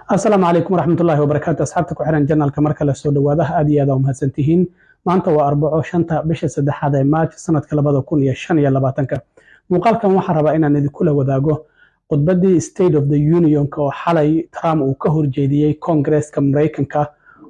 asalaamu calaykum waraxmatullaahi wabarakaatu asxaabta ku xiran janalka marka la soo dhawaadaha aad iyo aad mahadsantihiin maanta waa arbaco shanta bisha saddexaad ee maaj sanadka 2025 muuqaalkan waxaan rabaa inaan idinkula wadaago khudbadii State of the Union oo xalay Trump uu ka horjeediyay Congress-ka Mareykanka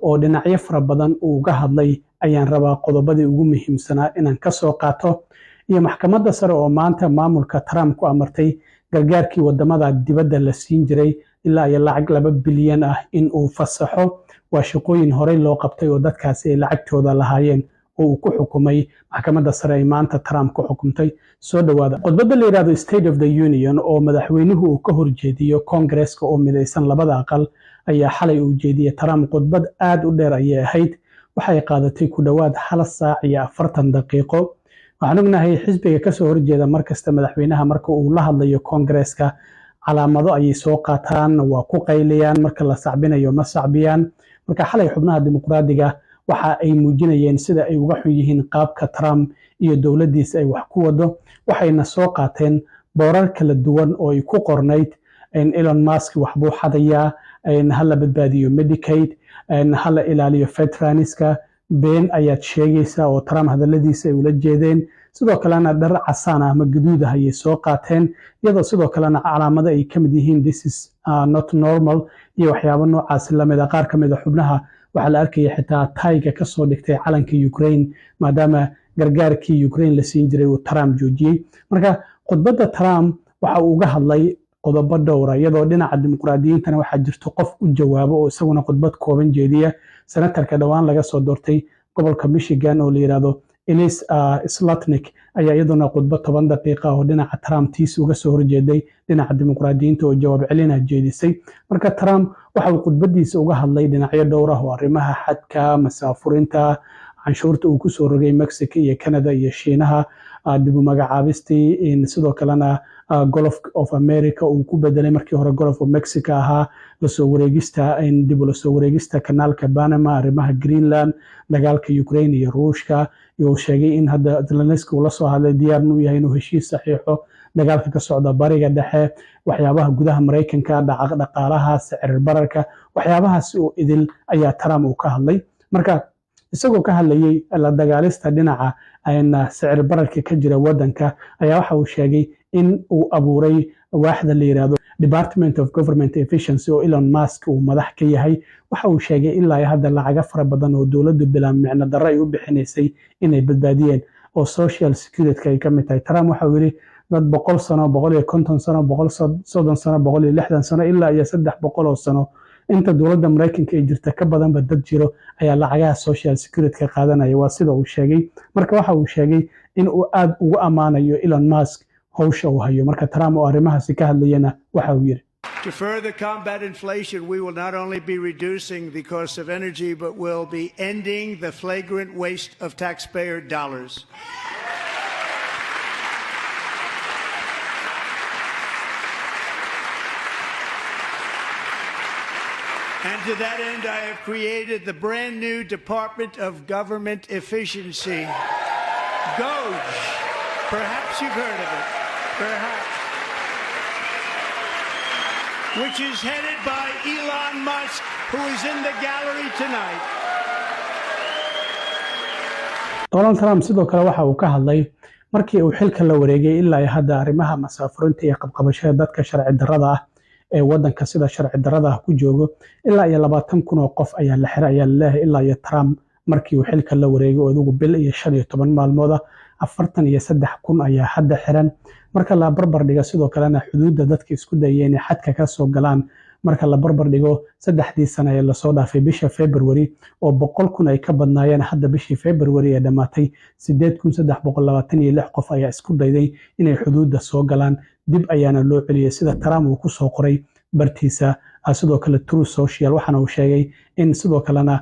oo dhinacyo fara badan uu uga hadlay ayaan rabaa qodobadii ugu muhiimsanaa inaan ka soo qaato iyo maxkamadda sare oo maanta maamulka Trump ku amartay gargaarkii wadamada dibadda la siin jiray ilaa iyo lacag 2 bilyan ah in uu fasaxo waa shaqooyin horey loo qabtay oo dadkaasi ay lacagtooda lahaayeen oo uu ku xukumay maxkamadda sare ay maanta Trump ku xukumtay soo dhawaada khudbadda la yiraahdo State of the Union oo madaxweynuhu uu ka horjeediyo Congress-ka oo midaysan labada aqal ayaa xalay u jeediyay Trump khudbad aad u dheer ayay ahayd waxay qaadatay ku dhawaad 1 saac iyo 40 daqiiqo waxaan ognahay xisbiga ka soo horjeeda markasta madaxweynaha marka uu la hadlayo Congress-ka calaamado ayay soo qaataan waa ku qayliyaan marka la sacbinayo ma sacbiyaan marka xalay xubnaha dimuqraadiga waxa ay muujinayeen sida ay uga xun yihiin qaabka Trump iyo dawladdiisa ay wax ku wado waxayna soo qaateen boorar kala duwan oo ay ku qornayd Elon Musk wax buu xadayaa hala badbaadiyo Medicaid hala ilaaliyo veteranska been ayaad sheegaysaa oo Trump hadaladiisa ay ula jeedeen sidoo kalena dhar casaan ah ama gaduud ah ayay soo qaateen iyadoo sidoo kalena calaamado ay ka mid yihiin this is not normal iyo waxyaabo noocaas la mid ah qaar ka mid ah xubnaha waxa la arkaya xitaa tayga ka soo dhigtay calanka Ukraine maadaama gargaarkii Ukraine la siin jiray uu Trump joojiyay marka khudbadda Trump waxa uu uga hadlay qodobo dhowr ah iyadoo dhinaca dimuqraadiyiintana waxa jirto qof u jawaabo oo isaguna khudbad kooban jeediya senatarka dhawaan laga soo doortay gobolka Michigan oo la yiraahdo Elise Slotnick ayaa iyaduna khudbad 10 daqiiqo oo dhinaca Trump tiis uga soo horjeeday dhinaca dimuqraadiyiinta oo jawaab celina jeedisay marka Trump waxa uu khudbadiisa uga hadlay dhinacyo dhowr ah oo arrimaha xadka masaafurinta canshuurta uu ku soo rogay Mexico iyo Canada iyo Shiinaha dib u magacaabistii sidoo kalena Gulf of America uu ku bedelay markii hore Gulf of Mexico ahaa la soo wareegista kanaalka Panama arrimaha Greenland dagaalka Ukraine iyo Ruushka iyo sheegay in hadda Zelensky uu la soo hadlay diyaar u yahay inuu heshiis saxiixo dagaalka ka socda bariga dhexe waxyaabaha gudaha Mareykanka dhaqaalaha sicir bararka waxyaabahaas oo idil ayaa Trump uu ka hadlay marka isagoo ka hadlayay la dagaalista dhinaca sicir bararka ka jira wadanka ayaa waxa uu sheegay in uu abuuray waaxda la yiraahdo Department of Government Efficiency oo Elon Musk uu madax ka yahay waxa uu sheegay ilaa hadda lacag fara badan oo dawladdu bilaan micno darro ay u bixinaysay inay badbaadiyeen oo social security ay ka mid tahay Trump waxa uu yiri dad 100 sano 150 sano 130 sano 160 sano ilaa iyo 300 sano inta dawladda Mareykanka ay jirta ka badan dad jiro ayaa lacagaha social security ka qaadanaya waa sida uu sheegay marka waxa uu sheegay in uu aad ugu amaanayo Elon Musk hawsha uu hayo marka Trump oo arrimahaasi ka hadlayana waxa uu yiri To further combat inflation, we will not only be reducing the cost of energy, but we'll be ending the flagrant waste of taxpayer dollars. And to that end, I have created the brand new Department of Government Efficiency, DOGE. Perhaps you've heard of it. Perhaps. Which is headed by Elon Musk, who is in the gallery tonight. Donald Trump sidoo kale waxa uu ka hadlay markii uu xilka la wareegay ilaa hadda arrimaha masaafurinta iyo qabqabashada dadka sharci darrada ah ee wadanka sida sharci darrada ah ku joogo ilaa iyo 20,000 oo qof ayaa la xiray ayaa leeyahay ilaa iyo Trump markii uu xilka la wareegay oo ugu bil iyo 15 maalmood 43,000 ayaa hadda xiran marka la barbar dhigo sidoo kalena xuduudda dadka isku dayeen inay xadka ka soo galaan marka la barbar dhigo 3 sano ee la soo dhaafay bisha February oo 100,000 ay ka badnaayeen hadda bishii February ee dhamaatay 8,326 qof ayaa isku dayday inay xuduudda soo galaan dib ayaana loo celiyay sida Trump uu ku soo qoray bartiisa sidoo kale True Social waxana uu sheegay in sidoo kalena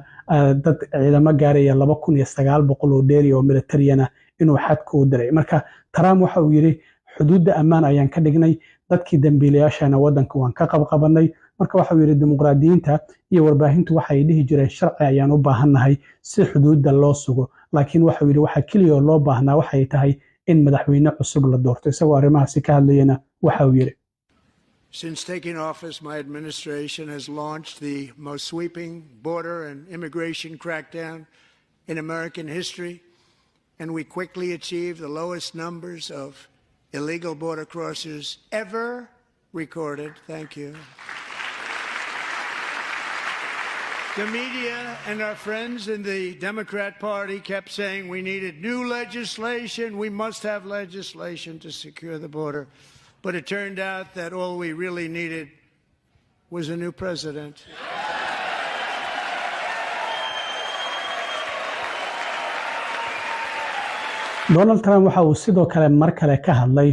dad ciidamo gaaraya 2,900 oo dheeri oo militariyana inuu xadka u diray marka Trump waxa uu yiri xuduudda ammaan ayaan ka dhignay dadkii dambiilayaashana wadanka waan ka qabqabanay marka waxa uu yiri dimuqraadiyiinta iyo warbaahintu waxay dhihi jireen sharci ayaan u baahanahay si xuduudda loo sugo laakiin waxa uu yiri waxa kaliya loo baahnaa waxay tahay in madaxweyne cusub la doorto isagoo arrimahaasi ka hadlayna waxa uu yiri Since taking office, my administration has launched the most sweeping border and immigration crackdown in American history, and we quickly achieved the lowest numbers of illegal border crossers ever recorded. Thank you. The media and our friends in the Democrat Party kept saying we needed new legislation, we must have legislation to secure the border. But it turned out that all we really needed was a new president. Donald Trump waxa uu sidoo kale mar kale ka hadlay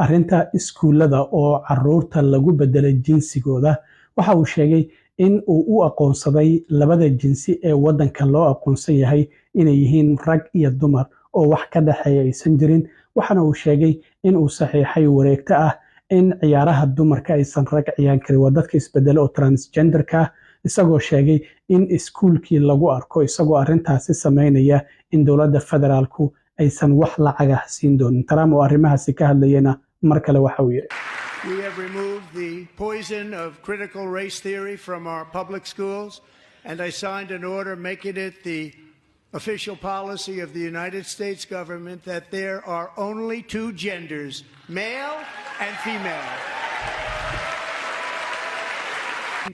arrinta iskuulada oo caruurta lagu bedelay jinsigooda. Waxa uu sheegay in uu u aqoonsaday labada jinsi ee waddanka loo aqoonsan yahay inay yihiin rag iyo dumar oo wax ka dhaxeeya aysan jirin. waxana uu sheegay in uu saxiixay wareegto ah in ciyaaraha dumarka aysan rag ciyaan karin waa dadka isbedelo oo transgenderka isagoo sheegay in iskuulkii lagu arko isagoo arrintaasi sameynaya in dowladda federaalku aysan wax lacag ah siin doonin. Trump oo arrimahaasi ka hadlayana mar kale waxa uu yiri We have removed the poison of critical race theory from our public schools, and I signed an order making it the official policy of the United States government that there are only two genders, male and female.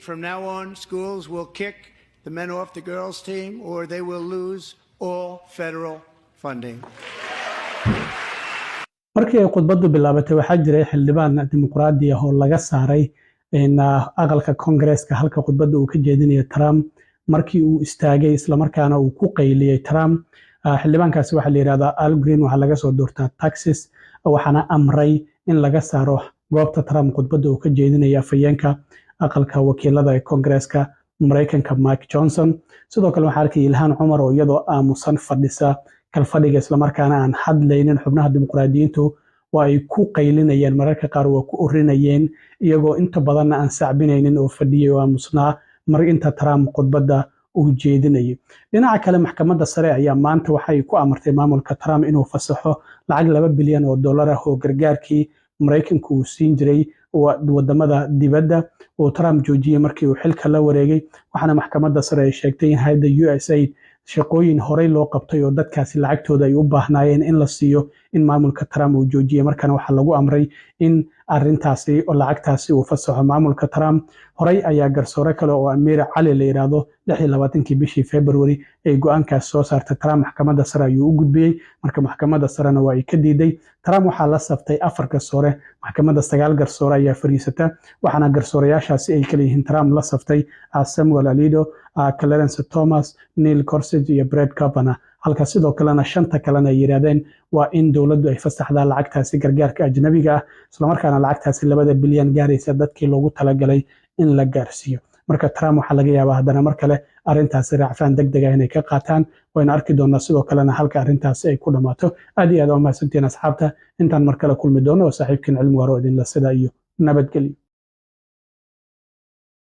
From now on, schools will kick the men off the girls' team or they will lose all federal funding. markii ay khudbadu bilaabatay waxaa jiray xildhibaan dimuqraadi ah oo laga saaray aqalka Congress-ka halka khudbada uu ka jeedinayo Trump markii uu istaagay isla markaana uu ku qayliyay Trump. xildhibaankaasi waxa la yiraahdaa Al Green waxa laga soo doortaa Texas waxaana amray in laga saaro goobta Trump khudbada uu ka jeedinayo afayeenka aqalka wakiilada ee Congress-ka Mareykanka Mike Johnson. sidoo kale waxa arkay Ilhan Omar oo iyadoo aamusan fadhisa kalfadhiga isla markaana aan hadlaynin xubnaha dimuqraadiyiintu waa ay ku qaylinayeen mararka qaar waa ku orinayeen iyagoo inta badan aan sacbinaynin oo fadhiyay oo aamusnaa mar inta Trump khudbada uu jeedinayay. dhinaca kale maxkamadda sare ayaa maanta waxay ku amartay maamulka Trump inuu fasaxo lacag $2 bilyan ah oo gargaarkii Mareykanku uu siin jiray wadamada dibadda oo Trump joojiyay markii uu xilka la wareegay. waxaana maxkamadda sare ay sheegtay in hay'adda USAID shaqooyin horey loo qabtay oo dadkaasi lacagtooda ay u baahnaayeen in la siiyo in maamulka Trump uu joojiyay markana waxa lagu amray in arrintaasi oo lacagtaasi uu fasaxo maamulka Trump. horey ayaa garsoore kale oo Amir Cali la yiraahdo 26 bishii February ay go'aankaas soo saartay Trump maxkamadda sare ayuu u gudbiyay marka maxkamadda sarena waa ay ka diiday. Trump waxa la saftay 4 garsoore maxkamadda 9 garsoore ayaa fariisata waxaana garsooreyaashaasi ay kala yihiin Trump la saftay Samuel Alito, Clarence Thomas, Neil Gorsuch iyo Brett Kavanaugh. halka sidoo kalena 5 kalena ay yiraahdeen waa in dawladdu ay fasaxdaa lacagtaasi gargaarka ajnabiga ah isla markaana lacagtaasi $2 bilyan gaaraysa dadkii loogu talagalay in la gaarsiiyo. marka Trump waxa laga yaabaa hadana mar kale arrintaasi raacfaan degdeg ah inay ka qaataan wayna arki doonaa sidoo kalena halka arrintaasi ay ku dhamaato. aad iyo aad u mahadsantiin asxaabta intaan mar kale kulmi doono saaxiibkiin cilmi waro idin la sida iyo nabadgelyo.